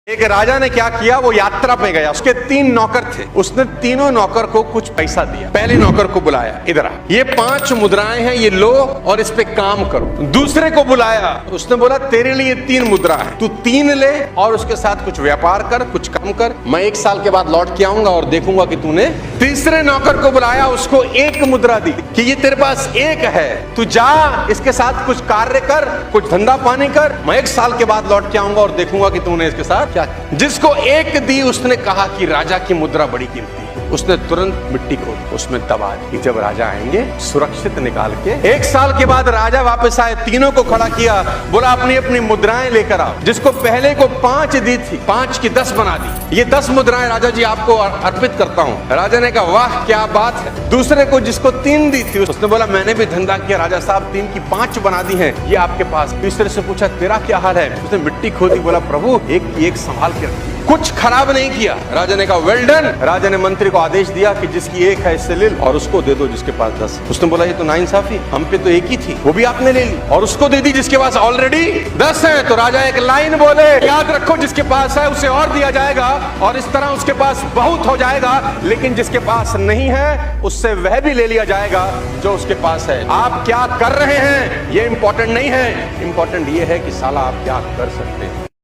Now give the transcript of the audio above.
एक राजा ने क्या किया, वो यात्रा पे गया, उसके 3 नौकर थे, उसने तीनों नौकर को कुछ पैसा दिया। पहले नौकर को बुलाया, इधर आ, ये 5 मुद्राएं हैं, ये लो और इस पे काम करो। दूसरे को बुलाया, उसने बोला तेरे लिए 3 मुद्रा है, तू 3 ले और उसके साथ कुछ व्यापार कर, कुछ काम कर, मैं 1 साल के बाद लौट के आऊंगा और देखूंगा कि तूने। तीसरे नौकर को बुलाया, उसको 1 मुद्रा दी कि ये तेरे पास 1 है, तू जा इसके साथ कुछ कार्य कर, कुछ धंधा पानी कर, मैं 1 साल के बाद लौट के आऊंगा और देखूंगा कि तूने इसके साथ। जिसको 1 दी उसने कहा कि राजा की मुद्रा बड़ी कीमती है, उसने तुरंत मिट्टी खोद उसमें दबा दी। जब राजा आएंगे सुरक्षित निकाल के। 1 साल के बाद राजा वापस आए, तीनों को खड़ा किया, बोला अपनी अपनी मुद्राएं लेकर आओ। जिसको पहले को 5 दी थी, 5 की 10 बना दी। ये 10 मुद्राएं राजा जी आपको अर्पित करता हूँ। राजा ने कहा वाह क्या बात है। दूसरे को जिसको 3 दी थी, उसने बोला मैंने भी धंधा किया राजा साहब, 3 की 5 बना दी है, ये आपके पास। तीसरे से पूछा तेरा क्या हाल है, उसने मिट्टी खोदी, बोला प्रभु 1 की 1 संभाल के रखी, कुछ खराब नहीं किया। राजा ने कहा वेल डन। राजा ने मंत्री को आदेश दिया कि जिसकी 1 है इससे ले लो और उसको दे दो जिसके पास 10 है। उसने बोला ये तो नाइंसाफी, हम पे तो 1 ही थी, वो भी आपने ले ली और उसको दे दी जिसके पास ऑलरेडी 10 है। तो राजा एक लाइन बोले, याद रखो जिसके पास है उसे और दिया जाएगा और इस तरह उसके पास बहुत हो जाएगा, लेकिन जिसके पास नहीं है उससे वह भी ले लिया जाएगा जो उसके पास है। आप क्या कर रहे हैं ये इंपॉर्टेंट नहीं है, इंपॉर्टेंट ये है कि साला आप क्या कर सकते हैं।